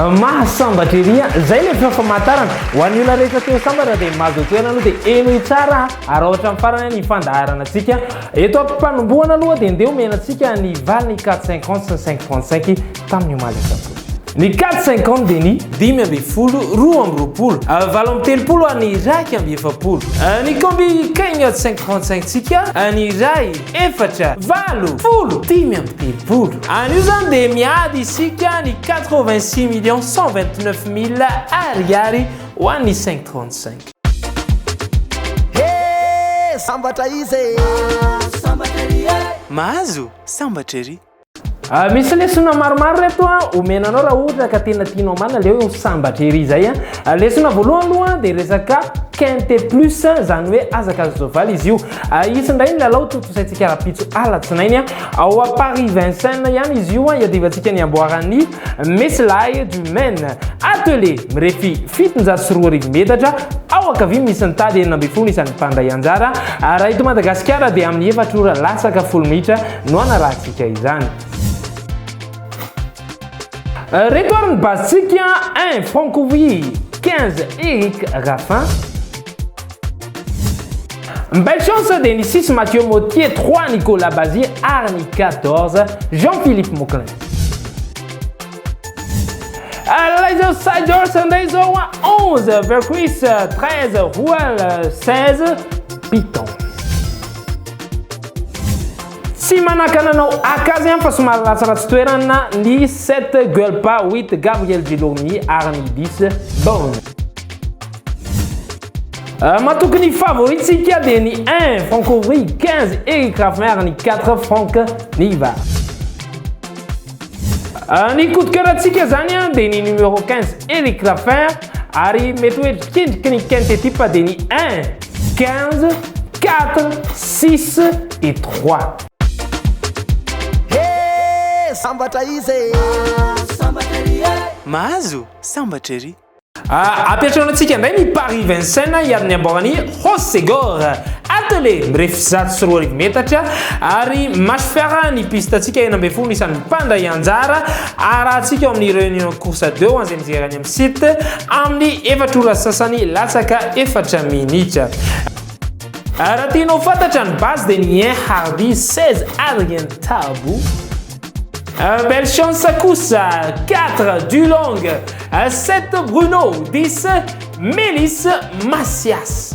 mahasambatra ery zay le fahafamantarana ho an'ny olona rehetra teo sambatra dia mahazo toerana aloha dia eno tsara ary ohatra amin'ny farany ny fandaharana antsika eto ampanombohana aloha dia ndeha omenantsika ny valiny 450 sy 535 tamin'ny omaly ny 450 dia ny 5 roa amby roapolo 7 amby telopolo any raiky amby efapolo ny kombi kaigna 535 tsika ny ray efatra valo folo 10 amby telopolo an'io zany dia miady isika ny 86 millions 129 000 ariary ho an'ny 535 sambatra izy mahazo sambatra ery misy lesona maromaro reto omenanao raha ohatra ka tena tianao marina le hoe sambatra ery zay lesona voalohany aloha dia resaka quinte plus zany hoe azaka sovaly izy io isy ndray ny lalao totosaintsika rapitso alatsinainy ao a Paris Vincennes ihany izy io iadivantsika ny amboarany Meslay du Maine atelier mirefy 704 metatra ao akavia misy ny tady 40 isan'ny mpandray anjara raha ito Madagasikara dia amin'ny 4 ora lasaka 10 minitra no anarahantsika izany reto ary ny basitsika 1 Francouville 15 Eric Raffin belle chance de 6 Mathieu Mautier 3 Nicolas Bazier Arni 14 Jean-Philippe Mauclin les outsiders ndray zao 11 Vercruis 13 Rouel 16 Piton si manakananao akazy ihany fa somary ratsiratsy toerana ny 7 Guelpa 8 Gabriel Delormier ary ny 10 Bone matokony favoritsika dia ny 1 Francouville 15 Eric Raffin ary ny 4 Franck Niva ny coup de cœur atsika zany dia ny numéro 15 Eric Raffin ary mety hoe kendriky ny quinte type dia ny 1 15 4 6 et 3 sambatra izy mahazo sambatra ery apiatrano antsika ndray ny Paris Vincennes iadiny amboarany Hossegor atelier mirefy 704 metatra ary masofara ny piste atsika 40 isan'ny mpandray anjara arahantsika ao amin'ny réunion course 2 anzay mizerany amin'ny site amin'ny 4 ora sasany latsaka 4 minitra raha tianao fantatra ny base dia ny 1 Hardy 16 Adrien Tabou belle chance Koussa 4 Dulong 7 Bruno 10 Mélis Macias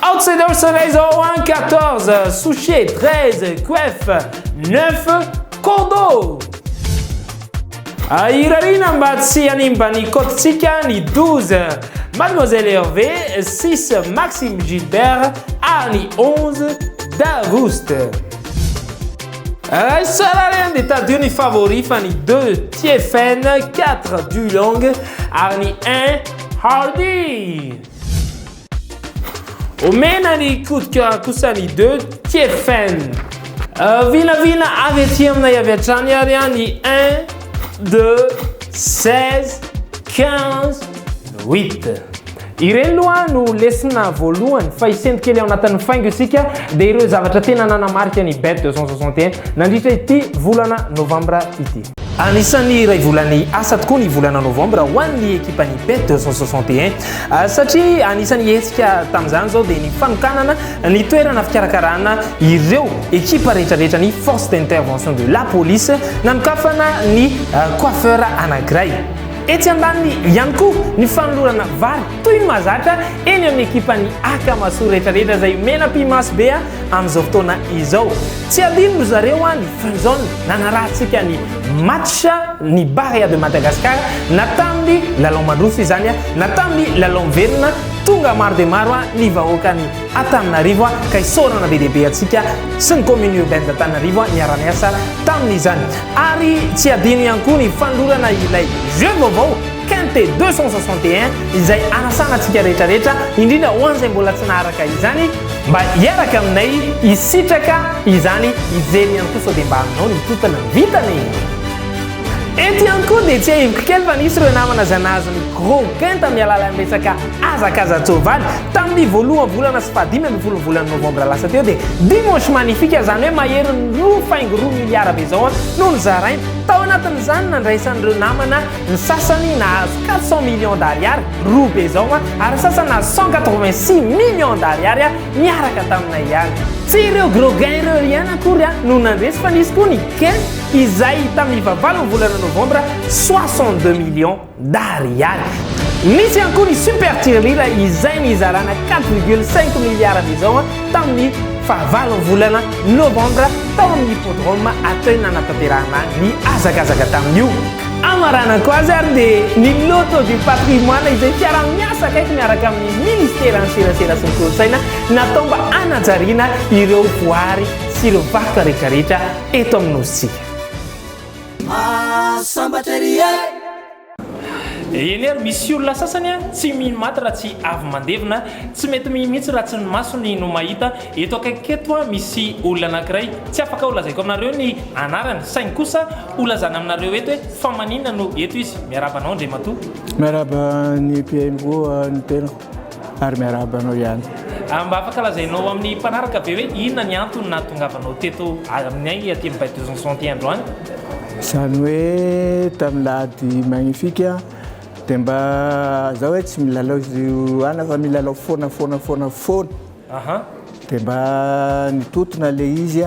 outsiders réseau 1 14 Souchet 13 Quef 9 Cordo irarina mba tsy hanimba ny kotitsika ny 12 Mademoiselle Hervé 6 Maxime Gilbert ary 11 Dagouste Sararien de tadio ny favori fa ny 2 Tiefen 4 Dulong ary ny 1 Hardy omena ny coup de cœur kosa ny 2 Tiefen vinavina avy aty aminay avy hatrany ary ny 1 2 16 15 8 ireny loha no lesina voalohany fa isendrikely ao anatin'ny faingo isika dia ireo zavatra tena nanamarika ny bet 261 nandritra ity volana novambra ity anisan'ny iray volany asa tokoa ny volana novambra ho an'ny ekipany bet 261 satria anisan'ny hetsika tamin'izany zao dia ny fanokanana ny toerana fikarakarana ireo ekipa rehetrarehetra ny force d'intervention de la police nanokafana ny coiffeur anankiray etsy andany ihany koa ny fanolorana vary toy ny mazatra eny amin'ny ekipany Akamaso rehetrarehetra izay mena-pimasy be amin'izao fotoana izao tsy adino zareo ny friendzone nanarahantsika ny match ny Barria de Madagascar na tamin'ny lalao mandroso izany na tamin'ny lalao miverina tonga maro dia maro ny vahoaka ny Antananarivo ka isorana be dehibe atsika sy ny commune urbaine d'Antananarivo niara-niasa tamin'izany ary tsy adino ihany koa ny fanolorana ilay jeu vaovao quinte 261 izay anasana atsika rehetrarehetra indrindra ho an'izay mbola tsy naharaka izany mba hiaraka aminay isitraka izany ijery ihany koa sao dia mba aminao ny totana vitany Ety ihany koa dia tsy ahivoko kely fa nisy ireo namana zanazany gros gain tamin'ny alalan'ny resaka azakaza-tsoavaly tamin'ny voalohany volana sy fahadimy amby folo volana novambra lasa teo dia dimanche magnifique zany hoe mahery ny 2,2 miliara be zao no nizaraina tao anatin'izany nandraisan'ireo namana ny sasany nahazo 400 millions d'ariary roa be zao ary sasany nahazo 186 millions d'ariary miaraka taminay ihany tsy ireo gros gain ireo ihany akory no nandresy fa nisy koa ny gain izay tamin'ny vavalon'ny volana novambra 62 millions d'ariary. Nisy ihany koa ny super tirelira izay nizarana 4,5 milliards be zao tamin'ny fahavalon'ny volana novambra tao amin'ny hippodrome atao nanatanterahana ny azakazaka tamin'io. Amarana koa azy ary dia ny loto du patrimoine izay fiara-miasa kaiky miaraka amin'ny ministère ny serasera sy ny kolontsaina natao mba hanajariana ireo voary sy ireo vakoka rehetrarehetra eto amin'nosika. Eny ary misy olona sasany tsy mino maty raha tsy avy mandevina tsy mety mihitsy raha tsy ny masony no mahita eto akaiky eto misy olona anankiray tsy afaka olazaiko aminareo ny anarany saingy kosa olazana aminareo eto hoe fa maninona no eto izy miarabanao ndre matoa miaraba ny PM koa ny tena ary miarabanao ihany mba afaka lazainao amin'ny mpanaraka be hoe inona ny antony nahatongavanao teto aminay aty amin'ny Baie 261 androany zany hoe tamin'ny lahady magnifique dia mba zaho hoe tsy milalao izy ana fa milalao foana dia mba nitotona le izy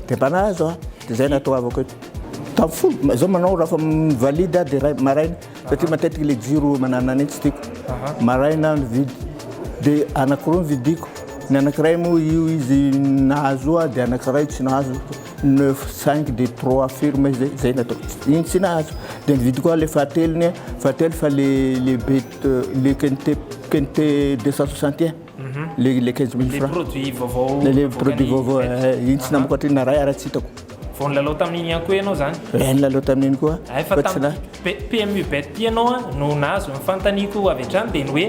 dia mba nahazo dia zay natoavako eto tamin'ny folo zao manao raha fa mivalide dia maraina satria matetika le jiro manana any tsy tiako maraina mividy dia anankiroa mividiko ny anankiray moa io izy nahazo dia anankiray tsy nahazo 9-5 de 3 firme zay natao igny tsy nahazo dia nividy koa le fahatelony fa le bête le quinté 261 le 15 000 francs le produit vaovao igny tsy namako naray ara tsy hitako vao nilalao tamin'iny ihany koa ianao zany nilalao tamin'iny koa fa tamin'ny PMU bet ianao no nahazo ny fanontaniako avy hatrany dia ny hoe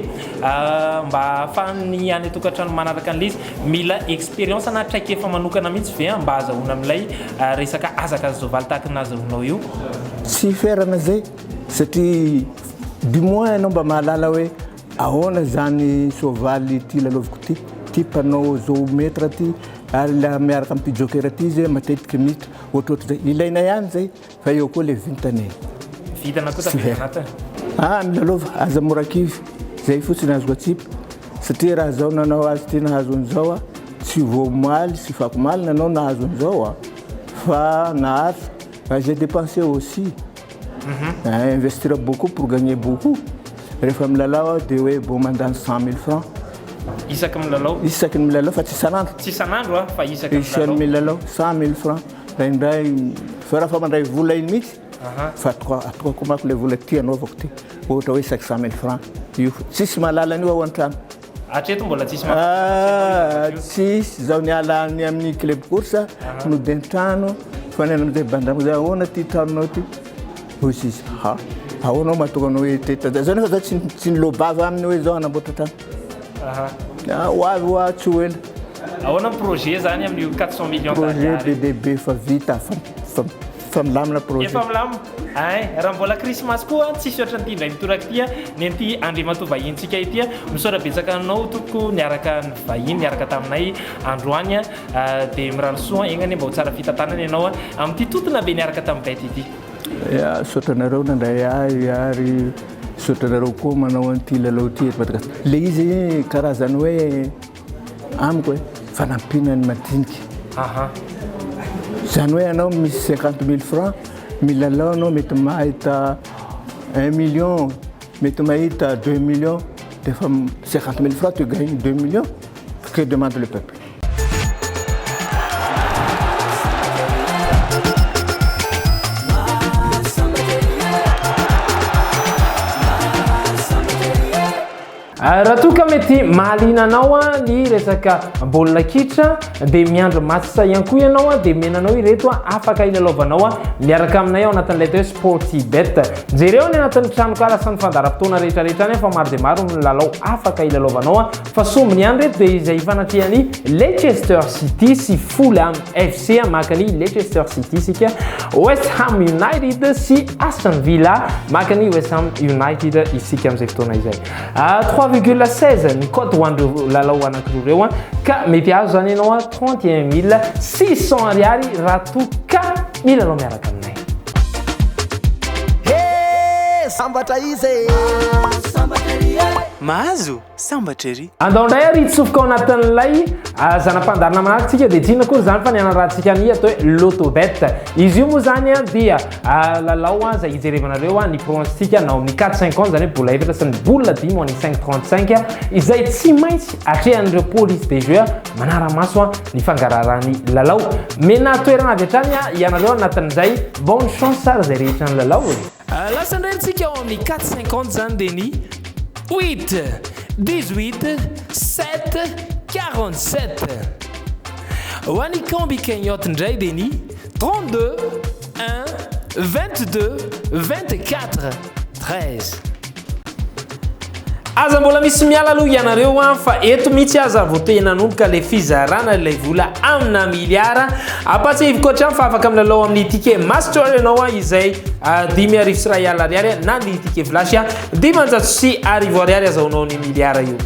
mba ahafahany any tokantrano manaraka an'ilay izy mila expérience na traika efa manokana mihitsy ve mba azahoana amin'ilay resaka azakazazovaly tahaka nahazahoanao io tsy ferana zay satria du moins ianao mba mahalala hoe ahoana zany soavaly ty lalaoviko ty panao zoomètre ty ary la miaraka amin'ny joker ty izy matetika mita ohatrohatry zay ilaina ihany zay fa eo koa le vintany vitana koa tafianatiny milalova aza morakivy zay fotsiny azoko atsipy satria raha zao nanao azy ty nahazo an'izao tsy voamaly tsy fakomaly nanao nahazo an'izao fa nahazo j'ai dépensé aussi investir beaucoup pour gagner beaucoup rehefa milalao dia hoe bo mandany 100 000 francs isaky ny milalao fa tsy isan'andro fa isaky milalao 100 000 francs raindray fa raha fa mandray vola iny mihitsy fa atokako mako le vola ty anaovako ty ohatra hoe isaky 100 000 francs io tsisy mahalalany io ao an-trano hatreto mbola tsisy zaho nialany amin'ny club course no dia trano fa ny amin'izay bandramo zay ahoana ty tranonao ty hozy izy ahoanao mahatonga anao hoe teta zao nefa zao tsy nilobava aminy hoe zao anamboatra trano hoavy hoa tsy ho ela ahoana projet zany amin'io 400 millions projet bbb fa vita fa milamina projet efa milamina raha mbola krismasy koa tsisy oatra nyty indray mitoraka tya ny anty andriamato vahintsika itya misaora betsaka anao toko niaraka ny vahiny niaraka taminay androany dia mirano soa egnany mba ho tsara fitantanana ianao amin'ity totona be niaraka tamin'ny baity ity saotranareo nandray ahy ary saotranareo koa manao an'ity lalao ty eto Madagasikara le izy karazany hoe amiko hoe fanampinany madinika zany hoe anao misy 50 000 francs milalao anao mety mahita 1 million mety mahita 2 millions dia fa 50 000 francs tu gagnes 2 millions que demande le peuple raha toka mety mahalinanao ny resaka baolina kitra dia miandro match ihany koa ianao dia menanao ireto afaka ilalaovanao miaraka aminay ao anatin'ilay hoe Sportybet. Jereo ny anatin'ny tranokala sy ny fandaram-potoana rehetrarehetra fa maro dia maro ny lalao afaka ilalaovanao fa sombiny ihany reto dia izay fanatrihan'ny Leicester City sy Fulham FC maka ny Leicester City sika, West Ham United sy Aston Villa maka ny West Ham United isika amin'izay fotoana izay. 3,16 ny cote ho an'ireo lalao anankiroa reo ka mety azo zany ianao 31 600 ariary raha toka milalao miaraka aminay. Sambatra izy mahazo sambatra ery andao indray ary tsofoka ao anatin'ilay zanam-pandarina manaritsika dia tiana koa zany fa ny anarahantsika ny atao hoe lotobet. Izy io moa zany dia lalao izay hijerevanareo ny pronostika nao amin'ny 4-50 zany hoe bola efatra sy ny bola 5 ho an'ny 5-35 izay tsy maintsy atrehan'ireo police de jeu manara-maso ny fangaraharahan'ny lalao. Mena toerana avy hatrany ianareo anatin'izay bonne chance ary izay rehetra ny lalao. Lasa indray tsika ao amin'ny 4-50 zany dia ny 8, 18, 7, 47. Ho an'ny cambi cagnotte indray dia ny 32, 1, 22, 24, 13. Aza mbola misy miala aloha ianareo fa eto mihitsy aza voatoy nanomboka le fizarana ilay vola amina miliara. Apatsy koa trano fa afaka milalao amin'ny ticket master ianao izay 5,000 sy iray alina ariary na ny ticket flash 500 sy arivo ariary azahoanao ny miliara io.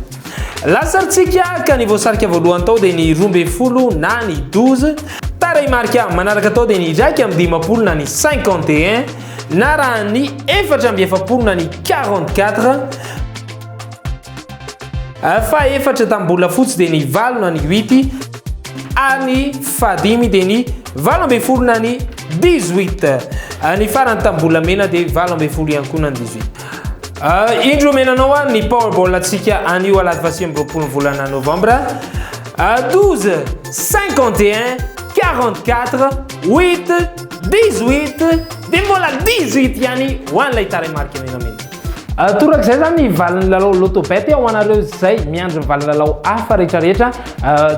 Lasaritsika ka ny voasarika voalohany tao dia ny 12 na ny 12. Taray marika manaraka tao dia ny 7 na ny 51 na raha ny 4 na ny 44. Fa efatra tambola fotsy dia ny 4 na ny 8 ary fadimy dia ny 12 na ny 18. Ny farany tambola mena dia 12 ihany koa na ny 18. Indro menanao ny powerball atsika anio alahady 20 volana novambra 12, 51, 44, 8, 18 dia mbola 18 ihany ho an'ilay taray marika menamena. Torak'izay zany valin'ny lalao lotobet ho anareo izay miandry valin'ny lalao hafa rehetrarehetra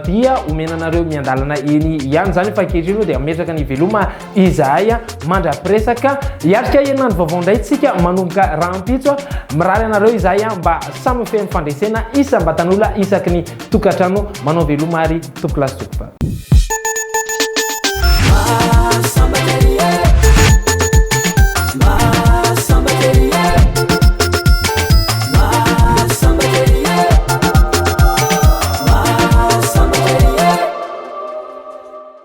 dia omenanareo miandalana eny ihany zany fa ankehitriny dia ametraka ny veloma izahay mandrapiresaka hiatrika herinandro vaovao indray tsika manomboka rahampitso mirary anareo izahay mba samy feno fandresena isa mba tanora isaky ny tokantrano manao veloma ary tokolasy tokofa.